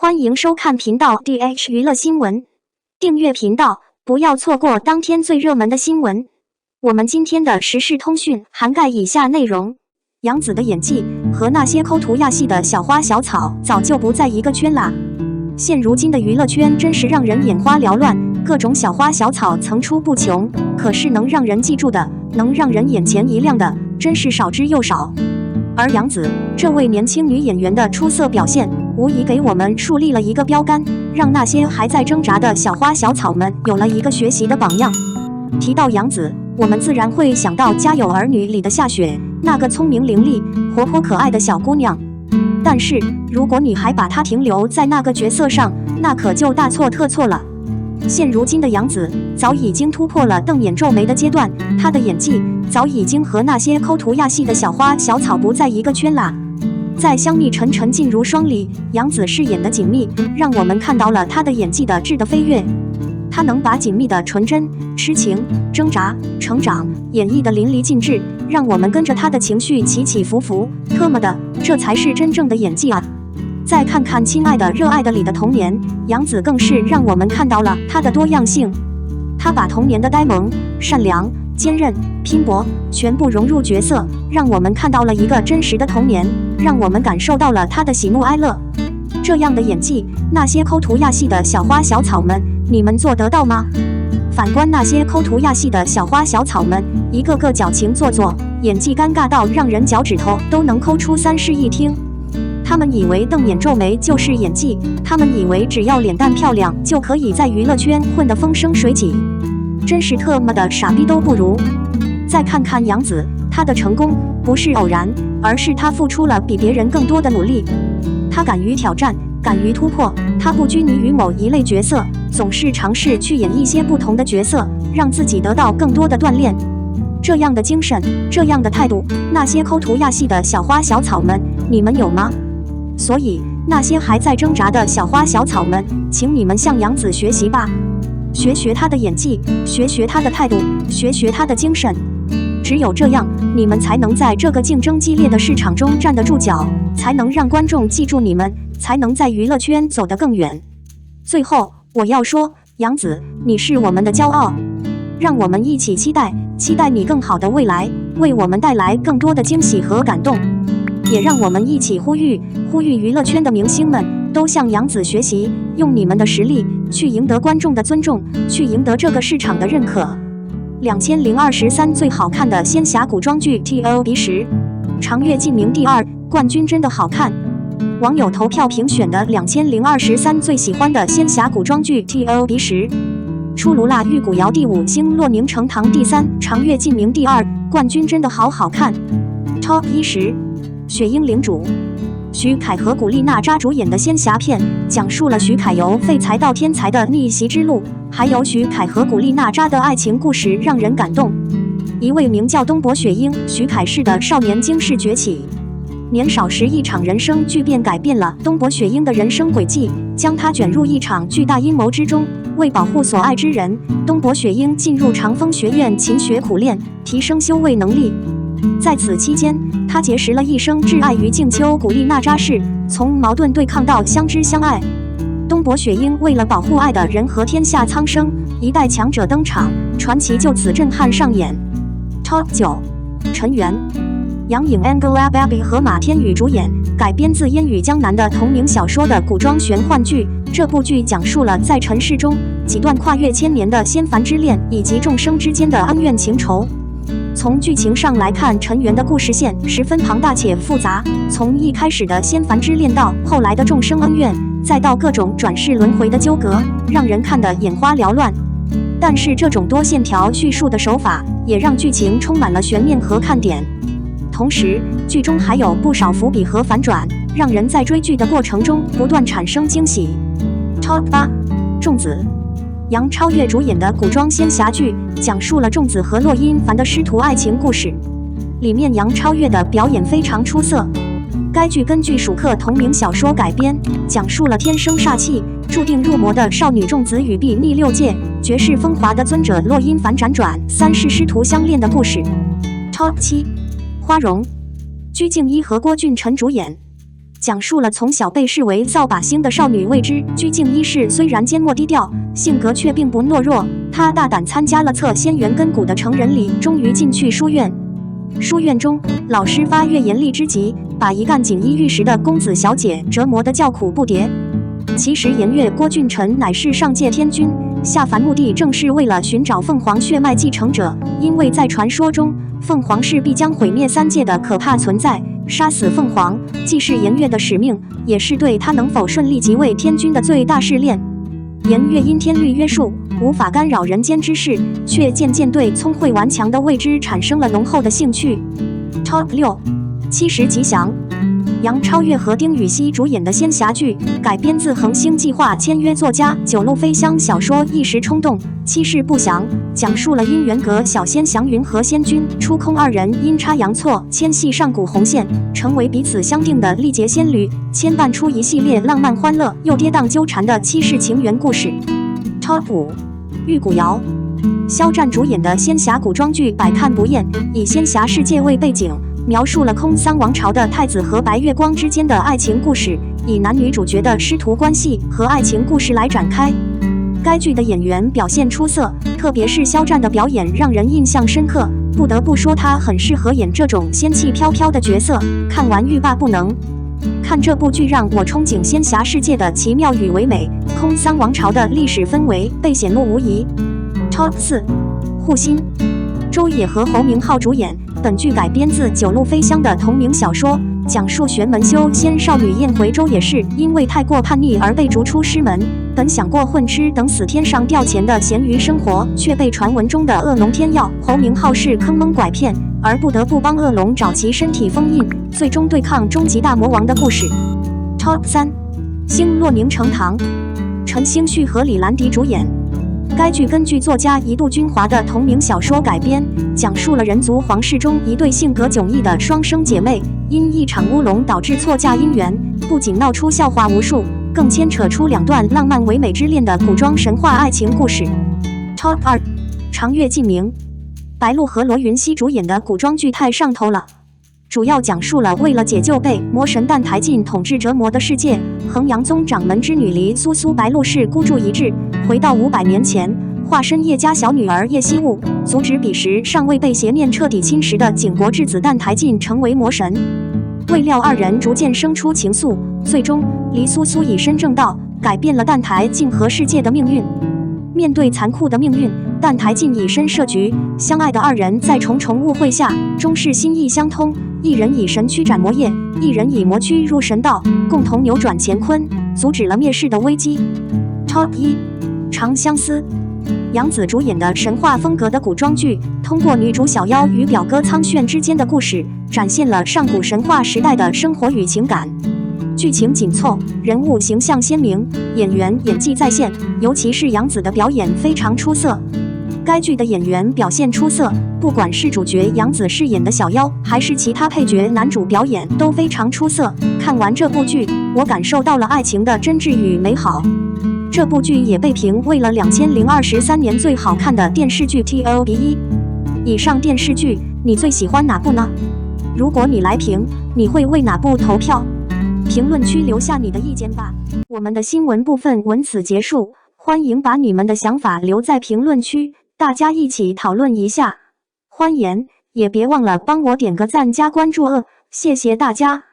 欢迎收看频道 DH 娱乐新闻，订阅频道，不要错过当天最热门的新闻。我们今天的时事通讯涵盖以下内容：杨紫的演技和那些抠涂鸦系的小花小草早就不在一个圈啦。现如今的娱乐圈真是让人眼花缭乱，各种小花小草层出不穷，可是能让人记住的，能让人眼前一亮的，真是少之又少。而杨紫这位年轻女演员的出色表现，无疑给我们树立了一个标杆，让那些还在挣扎的小花小草们有了一个学习的榜样。提到杨紫，我们自然会想到《家有儿女》里的夏雪，那个聪明伶俐、活泼可爱的小姑娘。但是，如果你还把她停留在那个角色上，那可就大错特错了。现如今的杨紫早已经突破了瞪眼皱眉的阶段，她的演技早已经和那些抠涂鸦系的小花小草不在一个圈啦。在《香蜜沉沉烬如霜》里，杨紫饰演的锦觅，让我们看到了她的演技的质的飞跃。她能把锦觅的纯真、痴情、挣扎、成长演绎得淋漓尽致，让我们跟着她的情绪起起伏伏。特么的，这才是真正的演技啊！再看看《亲爱的热爱的》里的童年，杨紫更是让我们看到了她的多样性。她把童年的呆萌、善良、坚韧、拼搏全部融入角色，让我们看到了一个真实的童年，让我们感受到了她的喜怒哀乐。这样的演技，那些抠涂鸦系的小花小草们，你们做得到吗？反观那些抠涂鸦系的小花小草们，一个个矫情做作，演技尴尬到让人脚趾头都能抠出3室一厅。他们以为瞪眼皱眉就是演技，他们以为只要脸蛋漂亮就可以在娱乐圈混得风生水起，真是特么的傻逼都不如。再看看杨紫，她的成功不是偶然，而是她付出了比别人更多的努力。她敢于挑战，敢于突破，她不拘泥于某一类角色，总是尝试去演一些不同的角色，让自己得到更多的锻炼。这样的精神，这样的态度，那些抠涂鸦系的小花小草们，你们有吗？所以，那些还在挣扎的小花小草们，请你们向杨紫学习吧，学学她的演技，学学她的态度，学学她的精神。只有这样，你们才能在这个竞争激烈的市场中站得住脚，才能让观众记住你们，才能在娱乐圈走得更远。最后，我要说，杨紫，你是我们的骄傲，让我们一起期待你更好的未来，为我们带来更多的惊喜和感动。也让我们一起呼吁娱乐圈的明星们都向杨紫学习，用你们的实力去赢得观众的尊重，去赢得这个市场的认可。2023最好看的仙侠古装剧 TOP10，长月烬明第2，冠军真的好看。网友投票评选的2023最喜欢的仙侠古装剧 TOP10，出炉啦！玉骨遥第5，星落凝成糖第3，长月烬明第2，冠军真的好看。Top 10。雪鹰领主，徐凯和古力娜扎主演的仙侠片，讲述了徐凯由废材到天才的逆袭之路，还有徐凯和古力娜扎的爱情故事让人感动。一位名叫东伯雪鹰徐凯氏的少年惊世崛起，年少时一场人生巨变改变了东伯雪鹰的人生轨迹，将他卷入一场巨大阴谋之中。为保护所爱之人，东伯雪鹰进入长风学院勤学苦练，提升修为能力。在此期间，他结识了一生挚爱于静秋古力娜扎氏，从矛盾对抗到相知相爱。东伯雪鹰为了保护爱的人和天下苍生，一代强者登场，传奇就此震撼上演。Top 9，陈圆，杨颖 Angelababy 和马天宇主演，改编自烟雨江南的同名小说的古装玄幻剧。这部剧讲述了在尘世中几段跨越千年的仙凡之恋，以及众生之间的恩怨情仇。从剧情上来看，陈圆的故事线十分庞大且复杂，从一开始的仙凡之恋到后来的众生恩怨，再到各种转世轮回的纠葛，让人看得眼花缭乱。但是这种多线条叙述的手法，也让剧情充满了悬念和看点。同时，剧中还有不少伏笔和反转，让人在追剧的过程中不断产生惊喜。Top 8，仲子，杨超越主演的古装仙侠剧，讲述了仲子和洛阴凡的师徒爱情故事。里面杨超越的表演非常出色。该剧根据蜀客同名小说改编，讲述了天生煞气、注定入魔的少女仲子与睥睨6界、绝世风华的尊者洛阴凡辗转3世师徒相恋的故事。Top 7，花荣，鞠婧祎和郭俊辰主演。讲述了从小被视为扫把星的少女未知居静一世，虽然缄默低调，性格却并不懦弱。她大胆参加了测仙元根骨的成人礼，终于进去书院。书院中，老师发越严厉之极，把一干锦衣玉食的公子小姐折磨得叫苦不迭。其实颜月郭俊辰乃是上界天君，下凡目的正是为了寻找凤凰血脉继承者，因为在传说中，凤凰是必将毁灭三界的可怕存在。杀死凤凰，既是颜月的使命，也是对他能否顺利即位天君的最大试炼。颜月因天律约束，无法干扰人间之事，却渐渐对聪慧顽强的未知产生了浓厚的兴趣。Top 6，七十吉祥。杨超越和丁禹兮主演的仙侠剧，改编自恒星计划签约作家九路飞香小说，一时冲动，气势不详，讲述了姻缘阁小仙祥云和仙君出空二人阴差阳错牵系上古红线，成为彼此相定的历劫仙侣，牵绊出一系列浪漫欢乐又跌宕纠缠的七世情缘故事。Top 5，玉骨遥。肖战主演的仙侠古装剧百看不厌，以仙侠世界为背景，描述了空桑王朝的太子和白月光之间的爱情故事，以男女主角的师徒关系和爱情故事来展开。该剧的演员表现出色，特别是肖战的表演让人印象深刻，不得不说他很适合演这种仙气飘飘的角色，看完欲罢不能。看这部剧让我憧憬仙侠世界的奇妙与唯美，空桑王朝的历史氛围被显露无遗。Top 4，护心。周也和侯明昊主演，本剧改编自九路飞香的同名小说，讲述玄门修仙少女燕回周也是因为太过叛逆而被逐出师门，本想过混吃等死天上吊钱的咸鱼生活，却被传闻中的恶龙天耀侯明昊是坑蒙拐骗，而不得不帮恶龙找其身体封印，最终对抗终极大魔王的故事。Top 3，星落明成堂。陈星旭和李兰迪主演。该剧根据作家一度君华的同名小说改编，讲述了人族皇室中一对性格迥异的双生姐妹，因一场乌龙导致错嫁姻缘，不仅闹出笑话无数，更牵扯出两段浪漫唯美之恋的古装神话爱情故事。Top 2，长月烬明。白鹿和罗云熙主演的古装剧太上头了，主要讲述了为了解救被魔神澹台烬统治折磨的世界，衡阳宗掌门之女黎苏苏白鹿氏孤注一掷，回到500年前，化身叶家小女儿叶惜雾，阻止彼时尚未被邪念彻底侵蚀的景国之子澹台烬成为魔神。未料二人逐渐生出情愫，最终黎苏苏以身正道，改变了澹台烬和世界的命运。面对残酷的命运，澹台烬以身设局，相爱的二人在重重误会下，终是心意相通。一人以神躯斩魔业，一人以魔躯入神道，共同扭转乾坤，阻止了灭世的危机。Top 1，长相思。杨紫主演的神话风格的古装剧，通过女主小妖与表哥苍炫之间的故事，展现了上古神话时代的生活与情感。剧情紧凑，人物形象鲜明，演员演技在线，尤其是杨紫的表演非常出色。该剧的演员表现出色，不管是主角杨紫饰演的小妖，还是其他配角男主表演都非常出色。看完这部剧，我感受到了爱情的真挚与美好。这部剧也被评为了2023年最好看的电视剧 TOP1。以上电视剧你最喜欢哪部呢？如果你来评，你会为哪部投票？评论区留下你的意见吧。我们的新闻部分文此结束，欢迎把你们的想法留在评论区，大家一起讨论一下。欢迎，也别忘了帮我点个赞加关注谢谢大家。